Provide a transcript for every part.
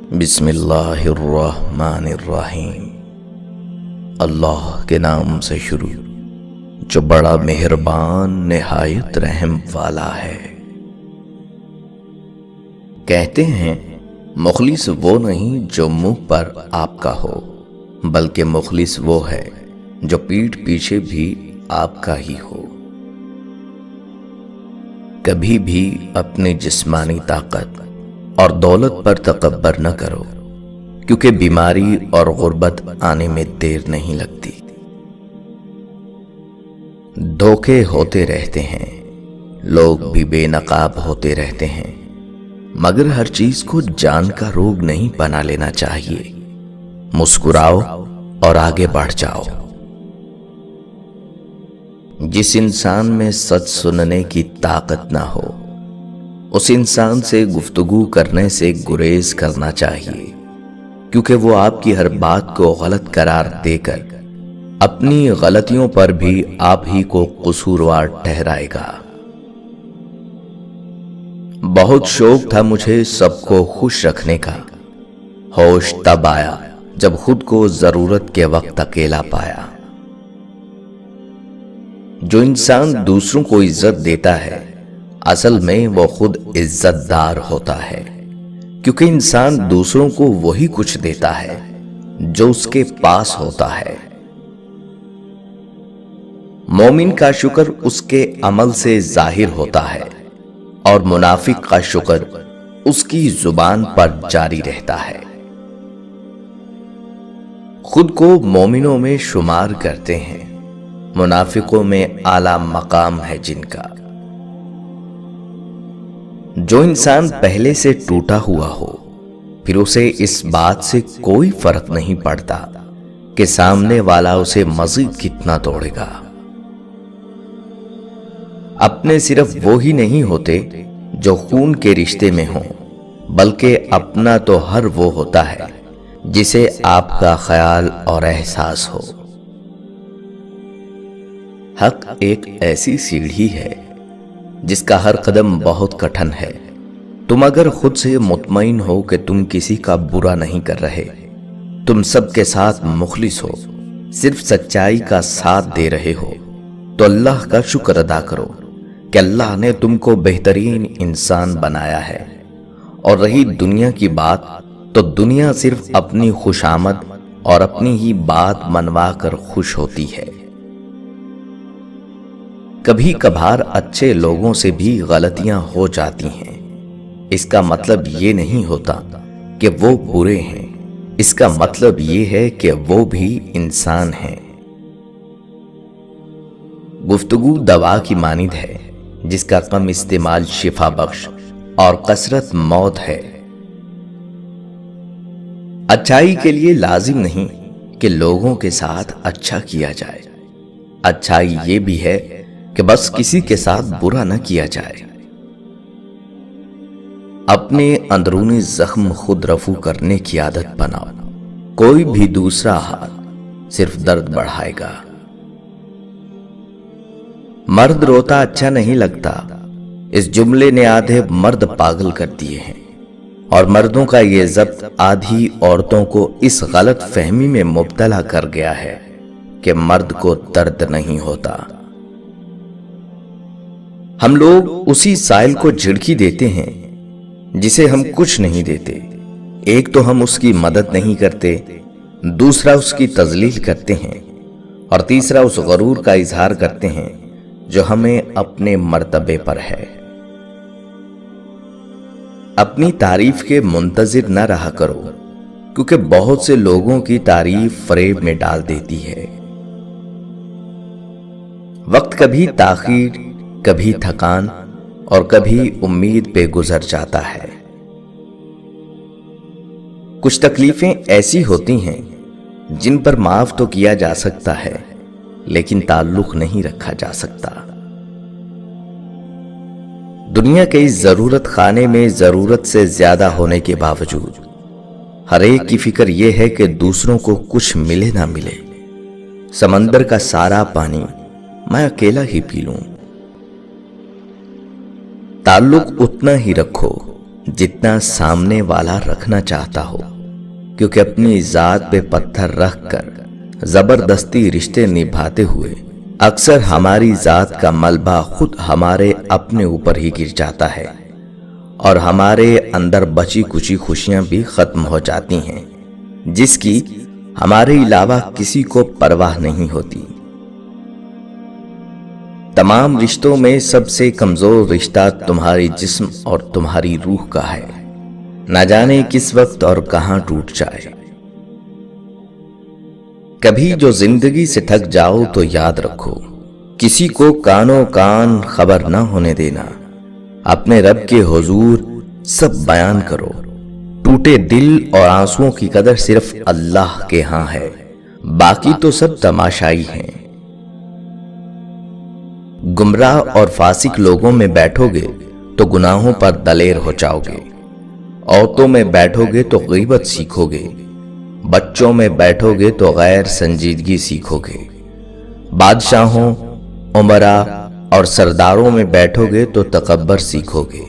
بسم اللہ الرحمن الرحیم۔ اللہ کے نام سے شروع جو بڑا مہربان نہایت رحم والا ہے۔ کہتے ہیں مخلص وہ نہیں جو منہ پر آپ کا ہو، بلکہ مخلص وہ ہے جو پیٹھ پیچھے بھی آپ کا ہی ہو۔ کبھی بھی اپنی جسمانی طاقت اور دولت پر تکبر نہ کرو، کیونکہ بیماری اور غربت آنے میں دیر نہیں لگتی۔ دھوکے ہوتے رہتے ہیں، لوگ بھی بے نقاب ہوتے رہتے ہیں، مگر ہر چیز کو جان کا روگ نہیں بنا لینا چاہیے۔ مسکراؤ اور آگے بڑھ جاؤ۔ جس انسان میں سچ سننے کی طاقت نہ ہو، اس انسان سے گفتگو کرنے سے گریز کرنا چاہیے، کیونکہ وہ آپ کی ہر بات کو غلط قرار دے کر اپنی غلطیوں پر بھی آپ ہی کو قصوروار ٹھہرائے گا۔ بہت شوق تھا مجھے سب کو خوش رکھنے کا، ہوش تب آیا جب خود کو ضرورت کے وقت اکیلا پایا۔ جو انسان دوسروں کو عزت دیتا ہے، اصل میں وہ خود عزت دار ہوتا ہے، کیونکہ انسان دوسروں کو وہی کچھ دیتا ہے جو اس کے پاس ہوتا ہے۔ مومن کا شکر اس کے عمل سے ظاہر ہوتا ہے، اور منافق کا شکر اس کی زبان پر جاری رہتا ہے۔ خود کو مومنوں میں شمار کرتے ہیں، منافقوں میں اعلیٰ مقام ہے جن کا۔ جو انسان پہلے سے ٹوٹا ہوا ہو، پھر اسے اس بات سے کوئی فرق نہیں پڑتا کہ سامنے والا اسے مزید کتنا توڑے گا۔ اپنے صرف وہی نہیں ہوتے جو خون کے رشتے میں ہوں، بلکہ اپنا تو ہر وہ ہوتا ہے جسے آپ کا خیال اور احساس ہو۔ حق ایک ایسی سیڑھی ہے جس کا ہر قدم بہت کٹھن ہے۔ تم اگر خود سے مطمئن ہو کہ تم کسی کا برا نہیں کر رہے، تم سب کے ساتھ مخلص ہو، صرف سچائی کا ساتھ دے رہے ہو، تو اللہ کا شکر ادا کرو کہ اللہ نے تم کو بہترین انسان بنایا ہے۔ اور رہی دنیا کی بات، تو دنیا صرف اپنی خوشامد اور اپنی ہی بات منوا کر خوش ہوتی ہے۔ کبھی کبھار اچھے لوگوں سے بھی غلطیاں ہو جاتی ہیں، اس کا مطلب یہ نہیں ہوتا کہ وہ برے ہیں، اس کا مطلب یہ ہے کہ وہ بھی انسان ہیں۔ گفتگو دوا کی مانند ہے، جس کا کم استعمال شفا بخش اور کثرت موت ہے۔ اچھائی کے لیے لازم نہیں کہ لوگوں کے ساتھ اچھا کیا جائے، اچھائی یہ بھی ہے کہ بس کسی کے ساتھ برا نہ کیا جائے۔ اپنے اندرونی زخم خود رفو کرنے کی عادت بناؤ، کوئی بھی دوسرا ہاتھ صرف درد بڑھائے گا۔ مرد روتا اچھا نہیں لگتا، اس جملے نے آدھے مرد پاگل کر دیے ہیں، اور مردوں کا یہ ضبط آدھی عورتوں کو اس غلط فہمی میں مبتلا کر گیا ہے کہ مرد کو درد نہیں ہوتا۔ ہم لوگ اسی سائل کو جھڑکی دیتے ہیں جسے ہم کچھ نہیں دیتے۔ ایک تو ہم اس کی مدد نہیں کرتے، دوسرا اس کی تذلیل کرتے ہیں، اور تیسرا اس غرور کا اظہار کرتے ہیں جو ہمیں اپنے مرتبے پر ہے۔ اپنی تعریف کے منتظر نہ رہا کرو، کیونکہ بہت سے لوگوں کی تعریف فریب میں ڈال دیتی ہے۔ وقت کبھی تاخیر، کبھی تھکان اور کبھی امید پہ گزر جاتا ہے۔ کچھ تکلیفیں ایسی ہوتی ہیں جن پر معاف تو کیا جا سکتا ہے، لیکن تعلق نہیں رکھا جا سکتا۔ دنیا کے اس ضرورت خانے میں ضرورت سے زیادہ ہونے کے باوجود ہر ایک کی فکر یہ ہے کہ دوسروں کو کچھ ملے نہ ملے۔ سمندر کا سارا پانی میں اکیلا ہی پی لوں۔ تعلق اتنا ہی رکھو جتنا سامنے والا رکھنا چاہتا ہو، کیونکہ اپنی ذات پہ پتھر رکھ کر زبردستی رشتے نبھاتے ہوئے اکثر ہماری ذات کا ملبہ خود ہمارے اپنے اوپر ہی گر جاتا ہے اور ہمارے اندر بچی کچی خوشیاں بھی ختم ہو جاتی ہیں، جس کی ہمارے علاوہ کسی کو پرواہ نہیں ہوتی۔ تمام رشتوں میں سب سے کمزور رشتہ تمہاری جسم اور تمہاری روح کا ہے، نہ جانے کس وقت اور کہاں ٹوٹ جائے۔ کبھی جو زندگی سے تھک جاؤ تو یاد رکھو، کسی کو کانوں کان خبر نہ ہونے دینا، اپنے رب کے حضور سب بیان کرو۔ ٹوٹے دل اور آنسوؤں کی قدر صرف اللہ کے ہاں ہے، باقی تو سب تماشائی ہیں۔ گمراہ اور فاسق لوگوں میں بیٹھو گے تو گناہوں پر دلیر ہو جاؤ گے، عورتوں میں بیٹھو گے تو غیبت سیکھو گے، بچوں میں بیٹھو گے تو غیر سنجیدگی سیکھو گے، بادشاہوں، امراء اور سرداروں میں بیٹھو گے تو تکبر سیکھو گے،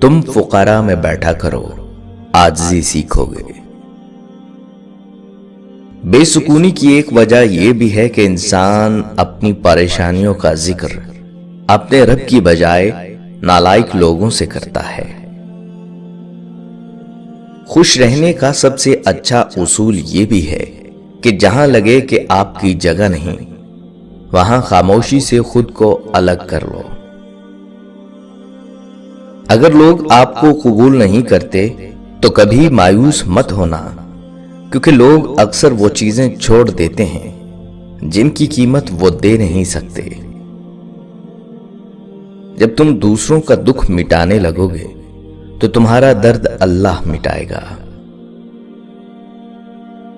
تم فقراء میں بیٹھا کرو، عاجزی سیکھو گے۔ بے سکونی کی ایک وجہ یہ بھی ہے کہ انسان اپنی پریشانیوں کا ذکر اپنے رب کی بجائے نالائق لوگوں سے کرتا ہے۔ خوش رہنے کا سب سے اچھا اصول یہ بھی ہے کہ جہاں لگے کہ آپ کی جگہ نہیں، وہاں خاموشی سے خود کو الگ کر لو۔ اگر لوگ آپ کو قبول نہیں کرتے تو کبھی مایوس مت ہونا، کیونکہ لوگ اکثر وہ چیزیں چھوڑ دیتے ہیں جن کی قیمت وہ دے نہیں سکتے۔ جب تم دوسروں کا دکھ مٹانے لگو گے تو تمہارا درد اللہ مٹائے گا۔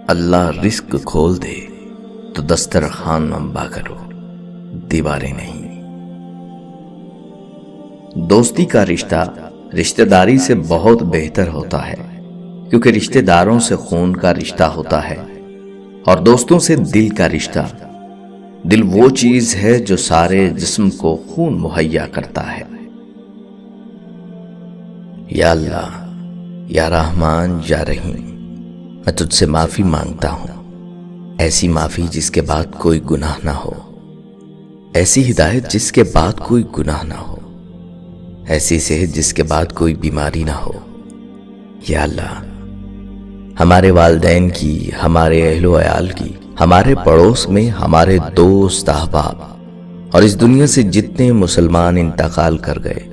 اللہ رزق کھول دے تو دسترخوان لمبا کرو، دیواریں نہیں۔ دوستی کا رشتہ رشتہ داری سے بہت بہتر ہوتا ہے، کیونکہ رشتہ داروں سے خون کا رشتہ ہوتا ہے اور دوستوں سے دل کا رشتہ۔ دل وہ چیز ہے جو سارے جسم کو خون مہیا کرتا ہے۔ یا اللہ، یا رحمان، یا رحیم، میں تجھ سے معافی مانگتا ہوں، ایسی معافی جس کے بعد کوئی گناہ نہ ہو، ایسی ہدایت جس کے بعد کوئی گناہ نہ ہو، ایسی صحت جس کے بعد کوئی بیماری نہ ہو۔ یا اللہ، ہمارے والدین کی، ہمارے اہل و عیال کی، ہمارے پڑوس میں ہمارے دوست احباب اور اس دنیا سے جتنے مسلمان انتقال کر گئے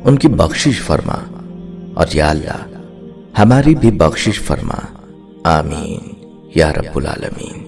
ان کی بخشش فرما، اور یا اللہ ہماری بھی بخشش فرما، آمین یا رب العالمین۔